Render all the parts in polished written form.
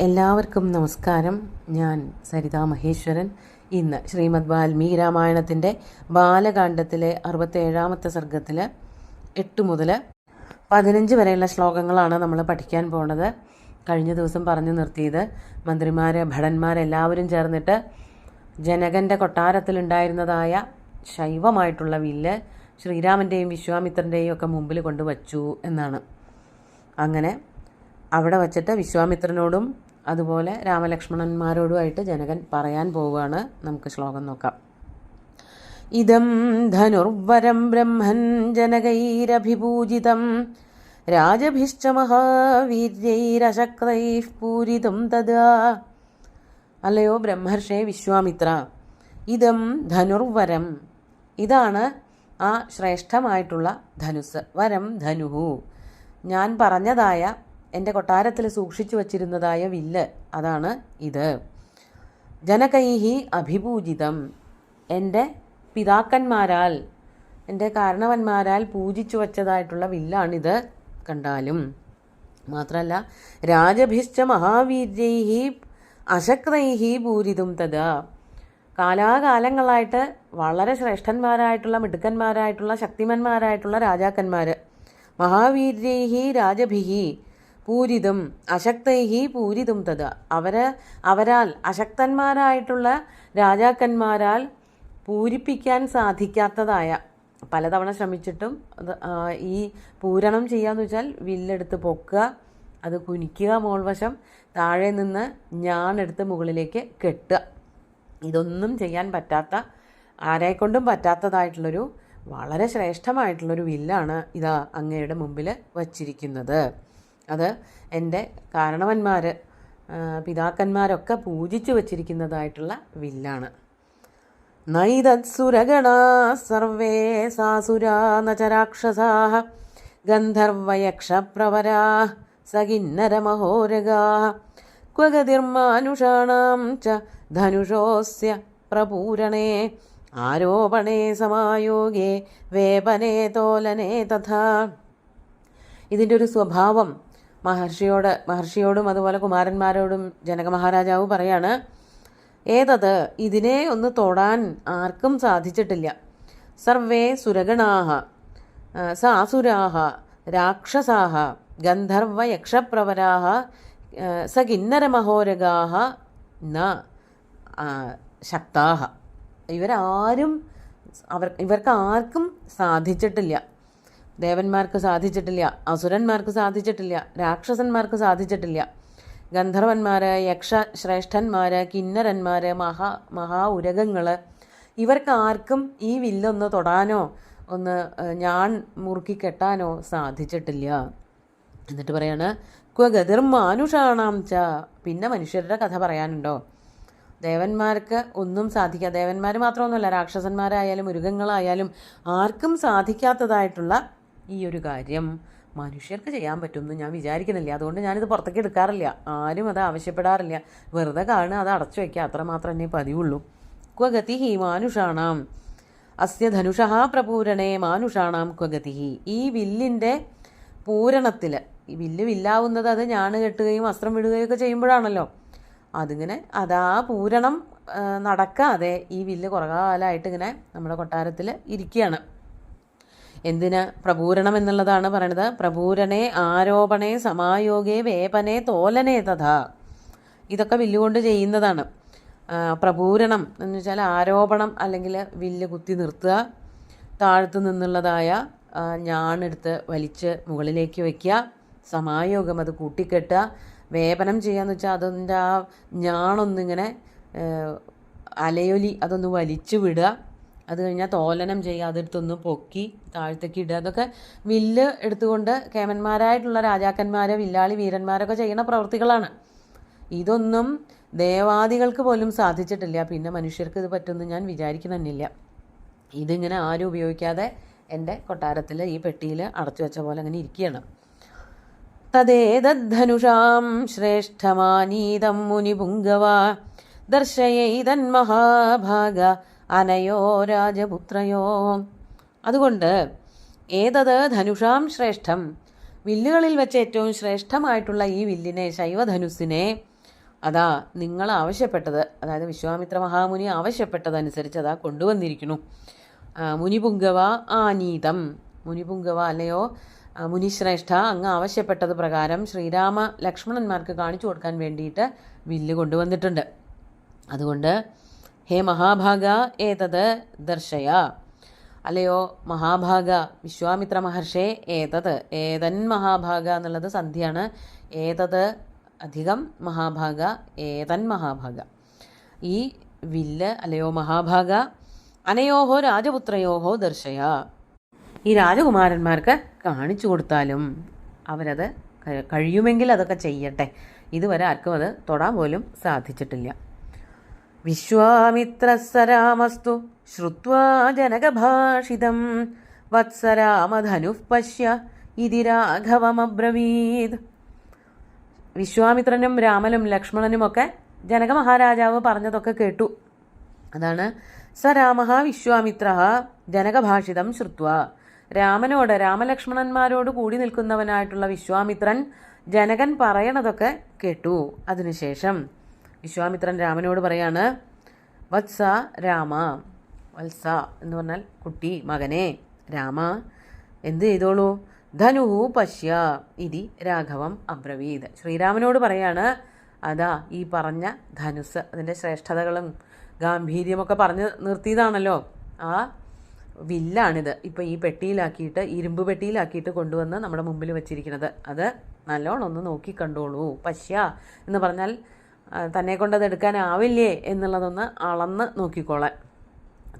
എല്ലാവർക്കും നമസ്കാരം. ഞാൻ സരിതാ മഹേശ്വരൻ. ഇന്ന് ശ്രീമദ് വാൽമീകി രാമായണത്തിൻ്റെ ബാലകാണ്ഡത്തിലെ 67-ാമത്തെ സർഗത്തിൽ 8 മുതൽ 15 വരെയുള്ള ശ്ലോകങ്ങളാണ് നമ്മൾ പഠിക്കാൻ പോകുന്നത്. കഴിഞ്ഞ ദിവസം പറഞ്ഞു നിർത്തിയത് മന്ത്രിമാർ, ഭടന്മാരെല്ലാവരും ചേർന്നിട്ട് ജനകൻ്റെ കൊട്ടാരത്തിലുണ്ടായിരുന്നതായ ശൈവമായിട്ടുള്ള വില്ല് ശ്രീരാമൻ്റെയും വിശ്വാമിത്രൻ്റെയും ഒക്കെ മുമ്പിൽ കൊണ്ടുവച്ചു എന്നാണ്. അങ്ങനെ അവിടെ വച്ചിട്ട് വിശ്വാമിത്രനോടും അതുപോലെ രാമലക്ഷ്മണന്മാരോടുമായിട്ട് ജനകൻ പറയാൻ പോവുകയാണ്. നമുക്ക് ശ്ലോകം നോക്കാം. ഇദം ധനുർവരം ബ്രഹ്മൻ ജനകൈരഭിപൂജിതം രാജഭിശ്ച മഹാവീര്യൈരശക്തൈഃ പൂരിതം തദാ. അല്ലയോ ബ്രഹ്മർഷേ വിശ്വാമിത്ര, ഇദം ധനുർവരം, ഇതാണ് ആ ശ്രേഷ്ഠമായിട്ടുള്ള ധനുസ്. വരം ധനുഹു, ഞാൻ പറഞ്ഞതായ എൻ്റെ കൊട്ടാരത്തിൽ സൂക്ഷിച്ചു വച്ചിരുന്നതായ വില്ല്, അതാണ് ഇത്. ജനകൈഹി അഭിപൂജിതം, എൻ്റെ പിതാക്കന്മാരാൽ, എൻ്റെ കാരണവന്മാരാൽ പൂജിച്ചു വച്ചതായിട്ടുള്ള വില്ലാണിത് കണ്ടാലും. മാത്രമല്ല രാജഭിശ്ച മഹാവീര്യൈഹി അശക്തൈഹി പൂരിതും തഥാ, കാലാകാലങ്ങളായിട്ട് വളരെ ശ്രേഷ്ഠന്മാരായിട്ടുള്ള മിടുക്കന്മാരായിട്ടുള്ള ശക്തിമന്മാരായിട്ടുള്ള രാജാക്കന്മാർ, മഹാവീര്യൈഹി രാജഭിഹി പൂരിതും അശക്തൈഹി പൂരിതും തഥ, അവരാൽ അശക്തന്മാരായിട്ടുള്ള രാജാക്കന്മാരാൽ പൂരിപ്പിക്കാൻ സാധിക്കാത്തതായ, പലതവണ ശ്രമിച്ചിട്ടും ഈ പൂരണം ചെയ്യാന്ന് വെച്ചാൽ വില്ലെടുത്ത് പൊക്കുക, അത് കുനിക്കുക മോൾവശം, താഴെ നിന്ന് ഞാണെടുത്ത് മുകളിലേക്ക് കെട്ടുക, ഇതൊന്നും ചെയ്യാൻ പറ്റാത്ത, ആരെക്കൊണ്ടും പറ്റാത്തതായിട്ടുള്ളൊരു വളരെ ശ്രേഷ്ഠമായിട്ടുള്ളൊരു വില്ലാണ് ഇതാ അങ്ങയുടെ മുമ്പിൽ വച്ചിരിക്കുന്നത്. അത് എൻ്റെ കാരണവന്മാർ, പിതാക്കന്മാരൊക്കെ പൂജിച്ചു വച്ചിരിക്കുന്നതായിട്ടുള്ള വില്ലാണ്. നൈതത്സുരഗണാ സർവേ സാസുരാ നച രാക്ഷസാഃ ഗന്ധർവയക്ഷപ്രവരാഃ സകിന്നരമഹോരഗാഃ ക്വ ഗതിർമാനുഷാണാം ച ധനുഷോസ്യ പ്രപൂരണേ ആരോപണേ സമായോഗേ വേപനേ തോലനേ തഥാ. ഇതിൻ്റെ ഒരു സ്വഭാവം മഹർഷിയോടും അതുപോലെ കുമാരന്മാരോടും ജനക മഹാരാജാവ് പറയാണ്. ഏതത്, ഇതിനെ ഒന്ന് തൊടാൻ ആർക്കും സാധിച്ചിട്ടില്ല. സർവേ സുരഗണാഹ സാസുരാഹ രാക്ഷസാഹ ഗന്ധർവ യക്ഷപ്രവരാഹ സകിന്നരമഹോരഗാഹ ന ശക്താഹ, ഇവർക്ക് ആർക്കും സാധിച്ചിട്ടില്ല. ദേവന്മാർക്ക് സാധിച്ചിട്ടില്ല, അസുരന്മാർക്ക് സാധിച്ചിട്ടില്ല, രാക്ഷസന്മാർക്ക് സാധിച്ചിട്ടില്ല. ഗന്ധർവന്മാർ, യക്ഷ ശ്രേഷ്ഠന്മാർ, കിന്നരന്മാർ, മഹാ ഉരകങ്ങൾ, ഇവർക്ക് ആർക്കും ഈ വില്ലൊന്ന് തൊടാനോ ഒന്ന് ഞാൻ മുറുക്കി കെട്ടാനോ സാധിച്ചിട്ടില്ല. എന്നിട്ട് പറയാണ് ക്വ ഗതിർമാനുഷാണാം ച, പിന്നെ മനുഷ്യരുടെ കഥ പറയാനുണ്ടോ? ദേവന്മാർക്ക് ഒന്നും സാധിക്കുക, ദേവന്മാർ മാത്രമൊന്നുമല്ല, രാക്ഷസന്മാരായാലും മൃഗങ്ങളായാലും ആർക്കും സാധിക്കാത്തതായിട്ടുള്ള ഈ ഒരു കാര്യം മനുഷ്യർക്ക് ചെയ്യാൻ പറ്റുമെന്ന് ഞാൻ വിചാരിക്കുന്നില്ല. അതുകൊണ്ട് ഞാനിത് പുറത്തേക്ക് എടുക്കാറില്ല, ആരും അത് ആവശ്യപ്പെടാറില്ല. വെറുതെ കാണുക, അത് അടച്ചു വയ്ക്കുക, അത്രമാത്രം തന്നെ പതിവുള്ളൂ. ക്വഗതിഹി മാനുഷാണാം അസ്യ ധനുഷഃ പ്രപൂരണേ മാനുഷാണാം ക്വഗതിഹി. ഈ വില്ലിൻ്റെ പൂരണത്തിൽ, ഈ വില്ലാവുന്നത് അത് ഞാണ് കെട്ടുകയും വസ്ത്രം വിടുകയും ഒക്കെ ചെയ്യുമ്പോഴാണല്ലോ. അതിങ്ങനെ അതാ പൂരണം നടക്കാതെ ഈ വില്ല് കുറേ കാലമായിട്ട് ഇങ്ങനെ നമ്മുടെ കൊട്ടാരത്തിൽ ഇരിക്കുകയാണ്. എന്തിന് പ്രപൂരണം എന്നുള്ളതാണ് പറയണത്. പ്രപൂരണേ ആരോപണേ സമായോഗേ വേപനേ തോലനേ തഥാ, ഇതൊക്കെ വില്ലുകൊണ്ട് ചെയ്യുന്നതാണ്. പ്രപൂരണം എന്ന് വെച്ചാൽ ആരോപണം, അല്ലെങ്കിൽ വില്ല് കുത്തി നിർത്തുക, താഴത്തു നിന്നുള്ളതായ ഞാണെടുത്ത് വലിച്ച് മുകളിലേക്ക് വയ്ക്കുക, സമായോഗം അത് കൂട്ടിക്കെട്ടുക, വേപനം ചെയ്യാന്ന് വെച്ചാൽ അതിൻ്റെ ആ ഞാണൊന്നിങ്ങനെ അലയൊലി അതൊന്ന് വലിച്ചു വിടുക, അത് കഴിഞ്ഞാൽ തോലനം ചെയ്യുക, അതെടുത്തൊന്ന് പൊക്കി താഴത്തേക്ക് ഇടുക. അതൊക്കെ വില്ല് എടുത്തുകൊണ്ട് കേമന്മാരായിട്ടുള്ള രാജാക്കന്മാർ, വില്ലാളി വീരന്മാരൊക്കെ ചെയ്യുന്ന പ്രവൃത്തികളാണ്. ഇതൊന്നും ദേവാദികൾക്ക് പോലും സാധിച്ചിട്ടില്ല, പിന്നെ മനുഷ്യർക്ക് ഇത് പറ്റുമെന്ന് ഞാൻ വിചാരിക്കുന്നില്ല. ഇതിങ്ങനെ ആരും ഉപയോഗിക്കാതെ എൻ്റെ കൊട്ടാരത്തിൽ ഈ പെട്ടിയിൽ അടച്ചു വെച്ച പോലെ അങ്ങനെ ഇരിക്കുകയാണ്. തദേതദ്ധനുഷാം ശ്രേഷ്ഠമാനീതം മുനിപുങ്കവ ദർശയൈതന്മഹാഭാഗ അനയോ രാജപുത്രയോ. അതുകൊണ്ട് ഏതത് ധനുഷാം ശ്രേഷ്ഠം, വില്ലുകളിൽ വെച്ച് ഏറ്റവും ശ്രേഷ്ഠമായിട്ടുള്ള ഈ വില്ലിനെ, ശൈവധനുസ്സിനെ, അതാ നിങ്ങൾ ആവശ്യപ്പെട്ടത്, അതായത് വിശ്വാമിത്ര മഹാമുനി ആവശ്യപ്പെട്ടതനുസരിച്ച് അതാ കൊണ്ടുവന്നിരിക്കുന്നു. മുനിപുങ്കവ ആനീതം, മുനിപുങ്കവ അല്ലയോ മുനിശ്രേഷ്ഠ, അങ്ങ് ആവശ്യപ്പെട്ടത് പ്രകാരം ശ്രീരാമ ലക്ഷ്മണന്മാർക്ക് കാണിച്ചു കൊടുക്കാൻ വേണ്ടിയിട്ട് വില്ല് കൊണ്ടുവന്നിട്ടുണ്ട്. അതുകൊണ്ട് ഹേ മഹാഭാഗ ഏതത് ദർശയ, അല്ലയോ മഹാഭാഗ വിശ്വാമിത്ര മഹർഷേ, ഏതത് ഏതൻ മഹാഭാഗ എന്നുള്ളത് സന്ധിയാണ്. ഏതത് അധികം മഹാഭാഗ, ഏതൻ മഹാഭാഗ, ഈ വില്ല് അല്ലയോ മഹാഭാഗ, അനയോഹോ രാജപുത്രയോഹോ ദർശയ, ഈ രാജകുമാരന്മാർക്ക് കാണിച്ചു കൊടുത്താലും അവരത് കഴിയുമെങ്കിൽ അതൊക്കെ ചെയ്യട്ടെ. ഇതുവരെ ആർക്കും അത് തൊടാൻ പോലും സാധിച്ചിട്ടില്ല. വിശ്വാമിത്രസ്സരാമസ്തു ശ്രുത്വാ ജനകഭാഷിതം വത്സരാമധനുഃ പശ്യ ഇതി രാഘവമബ്രവീത്. വിശ്വാമിത്രനും രാമനും ലക്ഷ്മണനുമൊക്കെ ജനക മഹാരാജാവ് പറഞ്ഞതൊക്കെ കേട്ടു. അതാണ് സരാമ വിശ്വാമിത്ര ജനകഭാഷിതം ശ്രുത്വാ. രാമനോട്, രാമലക്ഷ്മണന്മാരോട് കൂടി നിൽക്കുന്നവനായിട്ടുള്ള വിശ്വാമിത്രൻ ജനകൻ പറയണതൊക്കെ കേട്ടു. അതിനുശേഷം വിശ്വാമിത്രൻ രാമനോട് പറയാണ്, വത്സ രാമ, വത്സ എന്ന് പറഞ്ഞാൽ കുട്ടി, മകനെ, രാമ എന്ത് ചെയ്തോളൂ, ധനുഹു പശ്യ ഇതി രാഘവം അബ്രവീത്. ശ്രീരാമനോട് പറയാണ്, അതാ ഈ പറഞ്ഞ ധനുസ്, അതിൻ്റെ ശ്രേഷ്ഠതകളും ഗാംഭീര്യമൊക്കെ പറഞ്ഞ് നിർത്തിയതാണല്ലോ, ആ വില്ലാണിത്. ഇപ്പോൾ ഈ പെട്ടിയിലാക്കിയിട്ട്, ഇരുമ്പ് പെട്ടിയിലാക്കിയിട്ട് കൊണ്ടുവന്ന് നമ്മുടെ മുമ്പിൽ വെച്ചിരിക്കുന്നത്. അത് നല്ലോണം ഒന്ന് നോക്കിക്കണ്ടോളൂ. പശ്യ എന്ന് പറഞ്ഞാൽ തന്നെ കൊണ്ടത് എടുക്കാനാവില്ലേ എന്നുള്ളതൊന്ന് അളന്ന് നോക്കിക്കോളാൻ,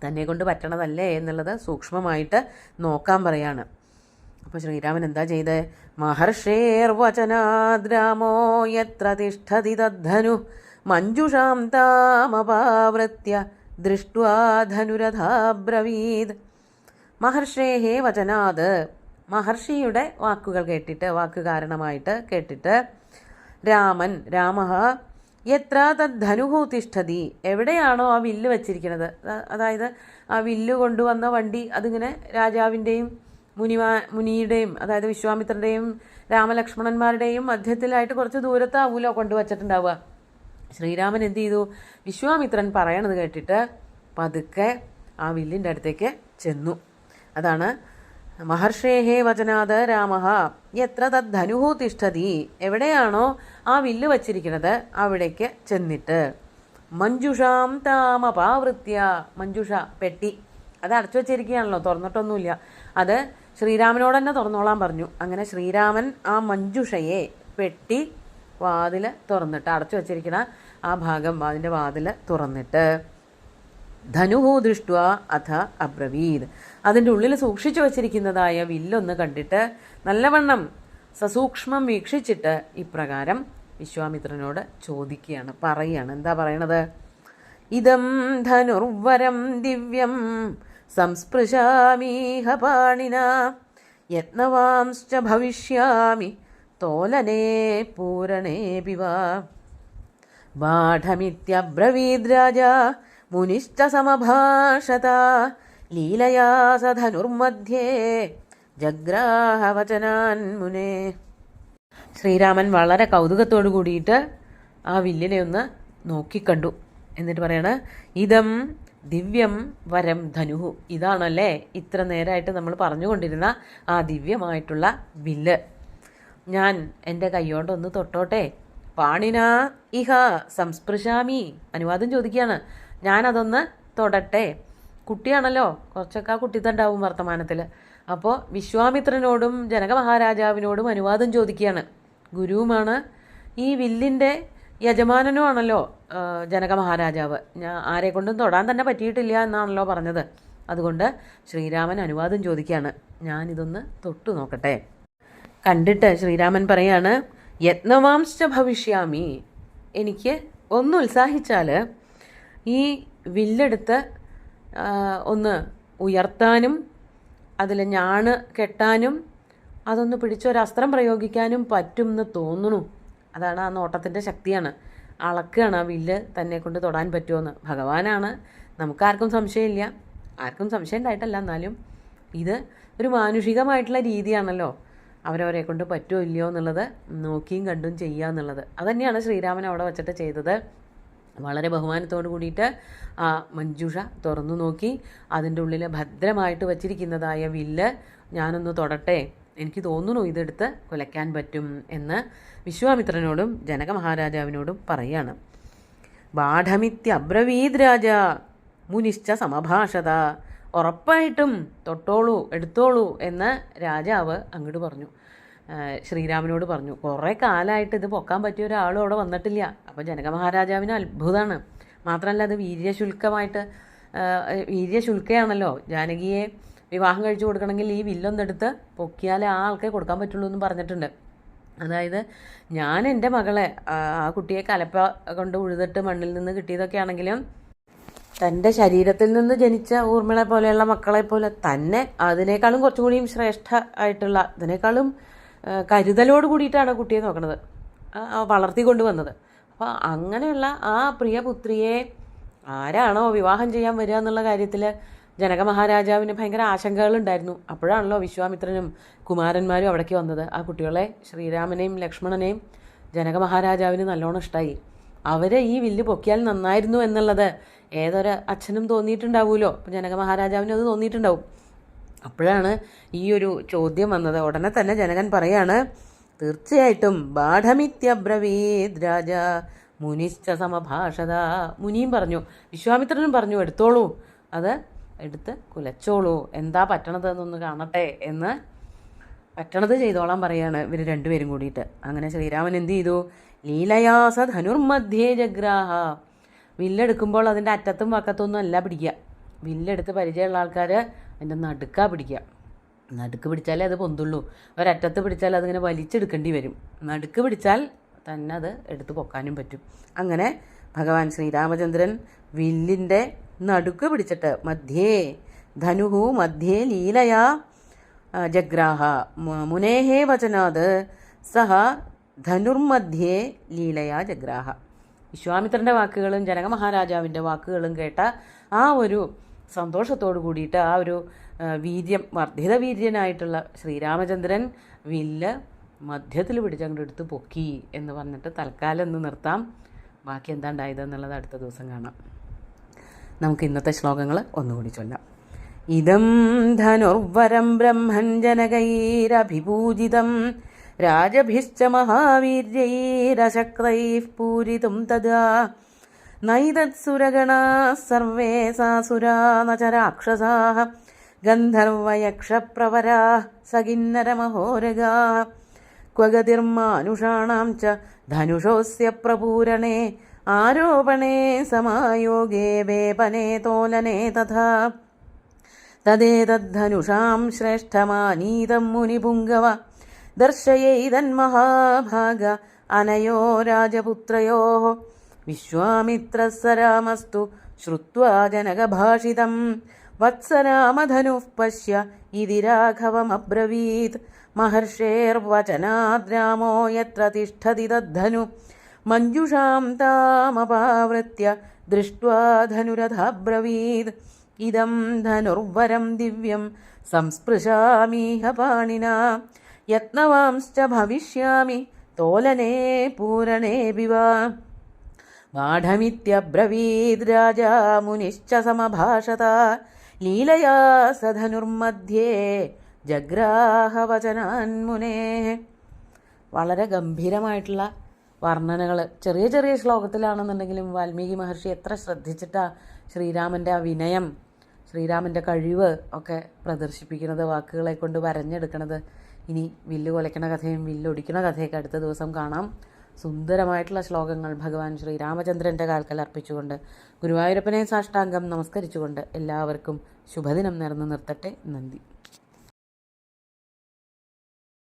തന്നെ കൊണ്ട് പറ്റണതല്ലേ എന്നുള്ളത് സൂക്ഷ്മമായിട്ട് നോക്കാൻ പറയാണ്. അപ്പോൾ ശ്രീരാമൻ എന്താ ചെയ്ത്, മഹർഷേർവചനാദ്രാമോ യത്ര തിഷ്ഠതി തദ്ധനു മഞ്ജുഷാം താമപാവൃത്യ ദൃഷ്ട്വാ ധനുരഥാബ്രവീത്. മഹർഷേഹേ വചനാത്, മഹർഷിയുടെ വാക്കുകൾ കേട്ടിട്ട്, വാക്ക് കാരണമായിട്ട് കേട്ടിട്ട്, രാമൻ, രാമഃ യത്ര തദ്ധനുഹു തിഷ്ഠതി, എവിടെയാണോ ആ വില്ല് വച്ചിരിക്കുന്നത്, അതായത് ആ വില്ല് കൊണ്ടുവന്ന വണ്ടി അതിങ്ങനെ രാജാവിൻ്റെയും മുനിയുടെയും അതായത് വിശ്വാമിത്രൻ്റെയും രാമലക്ഷ്മണന്മാരുടെയും മധ്യത്തിലായിട്ട് കുറച്ച് ദൂരത്താവൂലോ കൊണ്ടുവച്ചിട്ടുണ്ടാവുക. ശ്രീരാമൻ എന്ത് ചെയ്തു, വിശ്വാമിത്രൻ പറയണത് കേട്ടിട്ട് പതുക്കെ ആ വില്ലിൻ്റെ അടുത്തേക്ക് ചെന്നു. അതാണ് മഹർഷേഹേ വചനാത് രാമഃ യത്ര തദ്ധനുഹു തിഷ്ഠതി, എവിടെയാണോ ആ വില്ല് വച്ചിരിക്കുന്നത് അവിടേക്ക് ചെന്നിട്ട്, മഞ്ജുഷാം താമപാവൃത്യ, മഞ്ജുഷ പെട്ടി, അത് അടച്ചു വച്ചിരിക്കുകയാണല്ലോ, തുറന്നിട്ടൊന്നുമില്ല. അത് ശ്രീരാമനോട് തന്നെ തുറന്നോളാൻ പറഞ്ഞു. അങ്ങനെ ശ്രീരാമൻ ആ മഞ്ജുഷയെ, പെട്ടി വാതിൽ തുറന്നിട്ട്, അടച്ചു വച്ചിരിക്കുന്ന ആ ഭാഗം, അതിൻ്റെ വാതിൽ തുറന്നിട്ട്, ധനുഹു ദൃഷ്ട്വ അഥ അബ്രവീത്, അതിൻ്റെ ഉള്ളിൽ സൂക്ഷിച്ചു വച്ചിരിക്കുന്നതായ വില്ലൊന്ന് കണ്ടിട്ട് നല്ലവണ്ണം സസൂക്ഷ്മം വീക്ഷിച്ചിട്ട് ഇപ്രകാരം വിശ്വാമിത്രനോട് ചോദിക്കുകയാണ്, പറയുകയാണ്. എന്താ പറയണത്, ഇദം ധനുർവരം ദിവ്യം സംസ്പൃശാമീഹ പാണിന യത്നവാംശ്ച ഭവിഷ്യാമി തോലനേ പൂരണേ പിവ. ബാഠമിത്യബ്രവീദ് രാജാ മുനിശ്ച സമഭാഷത ലീലയാ സ ധനുർമധ്യേ ജഗ്രാഹവചനാൻ മുനേ. ശ്രീരാമൻ വളരെ കൗതുകത്തോടു കൂടിയിട്ട് ആ വില്ലിനെ ഒന്ന് നോക്കിക്കണ്ടു. എന്നിട്ട് പറയണ, ഇതം ദിവ്യം വരം ധനുഹു, ഇതാണല്ലേ ഇത്ര നേരമായിട്ട് നമ്മൾ പറഞ്ഞുകൊണ്ടിരുന്ന ആ ദിവ്യമായിട്ടുള്ള വില്ല്. ഞാൻ എൻ്റെ കൈയോണ്ടൊന്ന് തൊട്ടോട്ടെ. പാണിന ഇഹ സംസ്പൃശാമി, അനുവാദം ചോദിക്കുകയാണ്, ഞാനതൊന്ന് തൊടട്ടെ. കുട്ടിയാണല്ലോ, കുറച്ചൊക്കെ ആ കുട്ടിത്തണ്ടാവും വർത്തമാനത്തിൽ. അപ്പോൾ വിശ്വാമിത്രനോടും ജനക മഹാരാജാവിനോടും അനുവാദം ചോദിക്കുകയാണ്. ഗുരുവുമാണ്, ഈ വില്ലിൻ്റെ യജമാനനുമാണല്ലോ ജനക മഹാരാജാവ്. ആരെക്കൊണ്ടും തൊടാൻ തന്നെ പറ്റിയിട്ടില്ല എന്നാണല്ലോ പറഞ്ഞത്. അതുകൊണ്ട് ശ്രീരാമൻ അനുവാദം ചോദിക്കുകയാണ്, ഞാനിതൊന്ന് തൊട്ടു നോക്കട്ടെ. കണ്ടിട്ട് ശ്രീരാമൻ പറയാണ്, യത്നവാംശ്ച ഭവിഷ്യാമി, എനിക്ക് ഒന്ന് ഉത്സാഹിച്ചാൽ ഈ വില്ലെടുത്ത് ഒന്ന് ഉയർത്താനും അതിൽ ഞാണ് കെട്ടാനും അതൊന്ന് പിടിച്ചൊരസ്ത്രം പ്രയോഗിക്കാനും പറ്റും എന്ന് തോന്നുന്നു. അതാണ് ആ നോട്ടത്തിൻ്റെ ശക്തിയാണ്. അളക്കുകയാണ് ആ വില്ല് തന്നെ കൊണ്ട് തൊടാൻ പറ്റുമെന്ന്. ഭഗവാനാണ്, നമുക്കാർക്കും സംശയമില്ല, ആർക്കും സംശയം ഉണ്ടായിട്ടല്ല. എന്നാലും ഇത് ഒരു മാനുഷികമായിട്ടുള്ള രീതിയാണല്ലോ. അവരവരെ കൊണ്ട് പറ്റുമോ ഇല്ലയോ എന്നുള്ളത് നോക്കിയും കണ്ടും ചെയ്യുക എന്നുള്ളത്. അതുതന്നെയാണ് ശ്രീരാമൻ അവിടെ വച്ചിട്ട് ചെയ്തത്. വളരെ ബഹുമാനത്തോട് കൂടിയിട്ട് ആ മഞ്ജുഷ തുറന്നു നോക്കി. അതിൻ്റെ ഉള്ളിൽ ഭദ്രമായിട്ട് വച്ചിരിക്കുന്നതായ വില്ല് ഞാനൊന്ന് തൊടട്ടെ, എനിക്ക് തോന്നുന്നു ഇതെടുത്ത് കുലയ്ക്കാൻ പറ്റും എന്ന് വിശ്വാമിത്രനോടും ജനക മഹാരാജാവിനോടും പറയാണ്. ബാഢമിത്യബ്രവീദ് രാജ മുനിശ്ച സമഭാഷത. ഉറപ്പായിട്ടും തൊട്ടോളൂ, എടുത്തോളൂ എന്ന് രാജാവ് അങ്ങോട്ട് പറഞ്ഞു, ശ്രീരാമനോട് പറഞ്ഞു. കുറേ കാലമായിട്ട് ഇത് പൊക്കാൻ പറ്റിയ ഒരാളും അവിടെ വന്നിട്ടില്ല. അപ്പോൾ ജനക മഹാരാജാവിന് അത്ഭുതമാണ്. മാത്രമല്ല അത് വീര്യശുൽക്കയാണല്ലോ. ജാനകിയെ വിവാഹം കഴിച്ചു കൊടുക്കണമെങ്കിൽ ഈ വില്ലൊന്നെടുത്ത് പൊക്കിയാലേ ആ ആൾക്കേ കൊടുക്കാൻ പറ്റുള്ളൂ എന്ന് പറഞ്ഞിട്ടുണ്ട്. അതായത് ഞാൻ എൻ്റെ മകളെ, ആ കുട്ടിയെ കലപ്പ കൊണ്ട് ഉഴുതിട്ട് മണ്ണിൽ നിന്ന് കിട്ടിയതൊക്കെ ആണെങ്കിലും തൻ്റെ ശരീരത്തിൽ നിന്ന് ജനിച്ച ഊർമിളെ പോലെയുള്ള മക്കളെ പോലെ തന്നെ അതിനേക്കാളും കുറച്ചും കൂടിയും ശ്രേഷ്ഠ ആയിട്ടുള്ള, അതിനേക്കാളും കരുതലോട് കൂടിയിട്ടാണ് കുട്ടിയെ നോക്കുന്നത്, വളർത്തിക്കൊണ്ട് വന്നത്. അപ്പോൾ അങ്ങനെയുള്ള ആ പ്രിയപുത്രിയെ ആരാണോ വിവാഹം ചെയ്യാൻ വരിക എന്നുള്ള കാര്യത്തിൽ ജനക മഹാരാജാവിന് ഭയങ്കര ആശങ്കകളുണ്ടായിരുന്നു. അപ്പോഴാണല്ലോ വിശ്വാമിത്രനും കുമാരന്മാരും അവിടേക്ക് വന്നത്. ആ കുട്ടികളെ, ശ്രീരാമനെയും ലക്ഷ്മണനെയും ജനക മഹാരാജാവിന് നല്ലോണം ഇഷ്ടമായി. അവരെ ഈ വില്ല് പൊക്കിയാൽ നന്നായിരുന്നു എന്നുള്ളത് ഏതൊരു അച്ഛനും തോന്നിയിട്ടുണ്ടാവുമല്ലോ. അപ്പോൾ ജനക മഹാരാജാവിനും അത് തോന്നിയിട്ടുണ്ടാവും. അപ്പോഴാണ് ഈ ഒരു ചോദ്യം വന്നത്. ഉടനെ തന്നെ ജനകൻ പറയാണ്, തീർച്ചയായിട്ടും ബാഢമിത്യബ്രവീദ് രാജ മുനിശ്ച സമഭാഷത. മുനിയും പറഞ്ഞു, വിശ്വാമിത്രനും പറഞ്ഞു, എടുത്തോളൂ, അത് എടുത്ത് കുലച്ചോളൂ, എന്താ പറ്റണത് എന്നൊന്ന് കാണട്ടെ എന്ന് പറ്റണത് ചെയ്തോളാൻ പറയാണ് ഇവർ രണ്ടുപേരും കൂടിയിട്ട്. അങ്ങനെ ശ്രീരാമൻ എന്ത് ചെയ്തു? ലീലയാസ ധനുർമധ്യേ ജഗ്രാഹ. വില്ലെടുക്കുമ്പോൾ അതിൻ്റെ അറ്റത്തും വക്കത്തൊന്നും അല്ല പിടിക്കുക. വില്ലെടുത്ത് പരിചയമുള്ള ആൾക്കാർ അതിൻ്റെ നടുക്കാ പിടിക്കുക. നടുക്ക് പിടിച്ചാലേ അത് പൊന്തുള്ളൂ. ഒരറ്റത്ത് പിടിച്ചാൽ അതിങ്ങനെ വലിച്ചെടുക്കേണ്ടി വരും. നടുക്ക് പിടിച്ചാൽ തന്നെ അത് എടുത്ത് പൊക്കാനും പറ്റും. അങ്ങനെ ഭഗവാൻ ശ്രീരാമചന്ദ്രൻ വില്ലിൻ്റെ നടുക്ക് പിടിച്ചിട്ട് മധ്യേ ധനുഹു മധ്യേ ലീലയാ ജഗ്രാഹ മുനേഹേ വചനാത് സഹ ധനുർമധ്യേ ലീലയാ ജഗ്രാഹ. വിശ്വാമിത്രൻ്റെ വാക്കുകളും ജനക മഹാരാജാവിൻ്റെ വാക്കുകളും കേട്ട ആ ഒരു സന്തോഷത്തോടു കൂടിയിട്ട് ആ ഒരു വർദ്ധിത വീര്യനായിട്ടുള്ള ശ്രീരാമചന്ദ്രൻ വില്ല് മധ്യത്തിൽ പിടിച്ചങ്ങോട്ട് എടുത്ത് പൊക്കി എന്ന് പറഞ്ഞിട്ട് തൽക്കാലം ഒന്ന് നിർത്താം. ബാക്കി എന്താ ഉണ്ടായതെന്നുള്ളത് അടുത്ത ദിവസം കാണാം. നമുക്ക് ഇന്നത്തെ ശ്ലോകങ്ങൾ ഒന്നുകൂടി ചൊല്ലാം. ഇദം ധനുർവരം ബ്രഹ്മൻ ജനകൈരഭിപൂജിതം രാജഭിശ്ച മഹാവീര്യൈരശക്തൈഃ പൂരിതും തദാ നൈതത്സുരഗണാ സർവേ സാസുരാ ന ച രാക്ഷസാഃ ഗന്ധർവയക്ഷപ്രവരാः സകിന്നരമഹോരഗാः ക്വ ഗതിർമാനുഷാണാം ച ധനുഷോസ്യ പ്രപൂരണേ ആരോപണേ സമായോഗേ വേപനേ തോലനേ തഥാ തദേതദ്ധനുഷാം ശ്രേഷ്ഠമാനീതം മുനിപുങ്കവ ദർശയൈതന്മഹാഭാഗ അനയോ രാജപുത്രയോः വിശ്വാമിത്രസ്സ രാമസ്തു ശ്രുത്വാ ജനകഭാഷിതം വത്സരാമധനുഃ പശ്യ ഇതി രാഘവമബ്രവീത് മഹർഷേർവചനാദ് രാമോ യത്ര തിഷ്ഠതി തദ്ധനു മഞ്ജുഷാം താമപാവൃത്യ ദൃഷ്ട്വാ ധനുരഥാബ്രവീത് ഇദം ധനുർവരം ദിവ്യം സംസ്പൃശാമീഹ പാണിനാ യത്നവാംശ്ച ഭവിഷ്യാമി തോലനേ പൂരണേऽപി വാ ബാഢമിത്യബ്രവീദ് രാജാ മുനിശ്ച സമഭാഷത ലീലയാ സ ധനുർമധ്യേ ജഗ്രാഹവചനാൻ മുനേഃ. വളരെ ഗംഭീരമായിട്ടുള്ള വർണ്ണനകൾ ചെറിയ ചെറിയ ശ്ലോകത്തിലാണെന്നുണ്ടെങ്കിലും വാൽമീകി മഹർഷി എത്ര ശ്രദ്ധിച്ചിട്ടാണ് ശ്രീരാമൻ്റെ ആ വിനയം, ശ്രീരാമൻ്റെ കഴിവ് ഒക്കെ പ്രദർശിപ്പിക്കുന്നത്, വാക്കുകളെ കൊണ്ട് വരഞ്ഞെടുക്കണത്. ഇനി വില്ല് കൊലയ്ക്കണ കഥയും വില്ലൊടിക്കണ കഥയൊക്കെ അടുത്ത ദിവസം കാണാം. സുന്ദരമായിട്ടുള്ള ശ്ലോകങ്ങൾ ഭഗവാൻ ശ്രീരാമചന്ദ്രൻ്റെ കാൽക്കൽ അർപ്പിച്ചുകൊണ്ട് ഗുരുവായൂരപ്പനെ സാഷ്ടാംഗം നമസ്കരിച്ചുകൊണ്ട് എല്ലാവർക്കും ശുഭദിനം നേർന്നു നിർത്തട്ടെ. നന്ദി.